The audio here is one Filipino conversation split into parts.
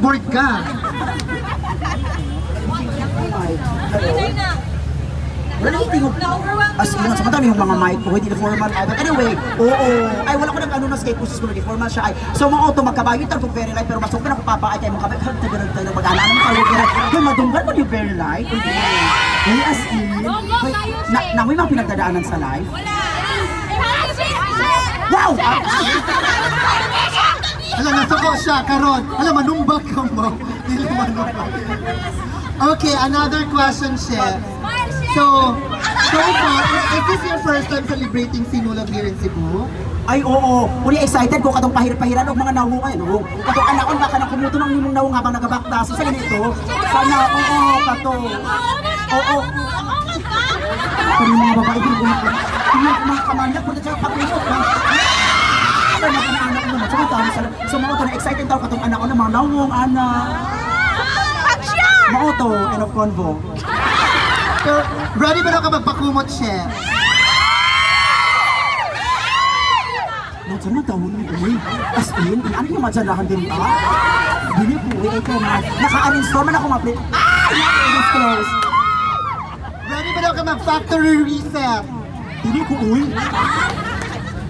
board ka. Wala yung tingog. As in, samantala yung mga mic ko, hindi na formal. But anyway, oo. Ay, wala ko nag-ano na skate process ko, hindi formal siya. Ay, so mga auto, magkabayo yung tarpong very light, pero masok ka na kung papaay kayo, mga kabag, tagarag tayo, mag-ala naman kayo. Kaya madunggan mo yung very light. Ay, as in. Na may mga pinagdadaanan sa life. Wow! Alam, nasuko siya, karon. Alam, manumbag ka mo. Dili manumbag. Okay, another question, Chef. So far, is this your first time celebrating Sinulog here in Cebu? Ay, oo. Uli excited ko katong pahir-pahiran og mga nawong ay no. Katong anaon baka nang kumuto ng nimong nawong habang nagabaktas sa ganito. Sana oo kato. Oo. Kani mga babae din ko. Mga kamanda ko sa pagulot ba. Ano na ang anak mo na so mga to excited daw katong anak ko ng mga nawong ana. Mauto and of convo. So, ready ba na ka magpakumot, Chef? Nandiyan na daw ni Uy. As in, ano yung madyanahan din ka? Dili po, wait ko na. Naka-uninstall man ako ma-play. It is close. Ready ba na ka mag-factory reset? Dili ko, uy.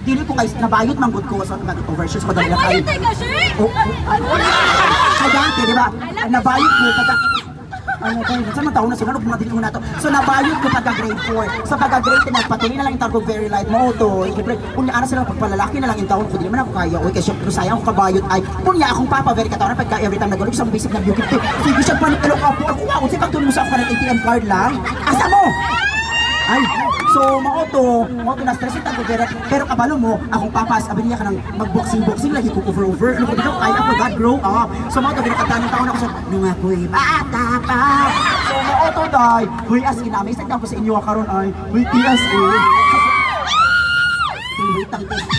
Dili ko guys, nabayot man good ko sa overshoot sa madali na kayo. Ay, dati, di ba? Nabayot ko pagka... Ano tayo, saan taon na sunod mga dili ko na to. So nabayot ko pagka grade 4. Sa pagka grade 10, nagpatuloy na lang yung targo very light mo to. Kunya ana sila pagpalalaki na lang yung taon ko, di naman ako kaya. Uy, kasi syempre sayang ako kabayot ay kunya akong papa very kataon na pagka every time nagulog sa basic na beauty tip. Sige siya pa ni pero ako wow, kasi pag tulong mo sa ako ng ATM card lang. Asa mo? Ay, so mauto na stress ito pero kabalo mo, akong papa, sabi niya ka ng mag-boxing lagi ko over. Ano ko dito, kaya ako God grow up. So mauto, binakatanong taon ako siya, nung ako'y bata pa. So mauto, day, huy as in, amazed ako sa inyo karon ay, huy as in.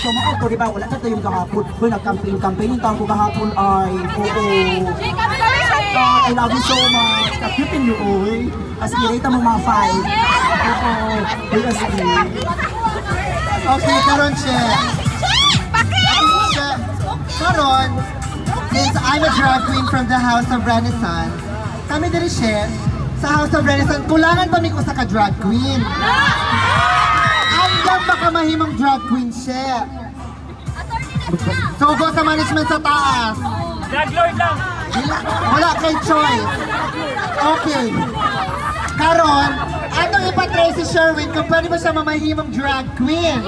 So mauto, di ba, wala na tayo yung kahapon. Huy, nag-campaign yung taon ko kahapon ay, oo. God, I love you so much. Kapitin niyo, uy. As in, mo mga 5. Okay, karon, Chef. Chef, karon, since I'm a drag queen from the House of Renaissance, kami diri, Chef, sa House of Renaissance, kulangan pa mi ko sa ka-drag queen. Hanggang baka mahimong drag queen, Chef. So, go sa management sa taas. Drag lord lang! Wala kay choice. Okay. Karon, anong ipatry si Sherwin kung pwede ba siya mamahimong drag queen?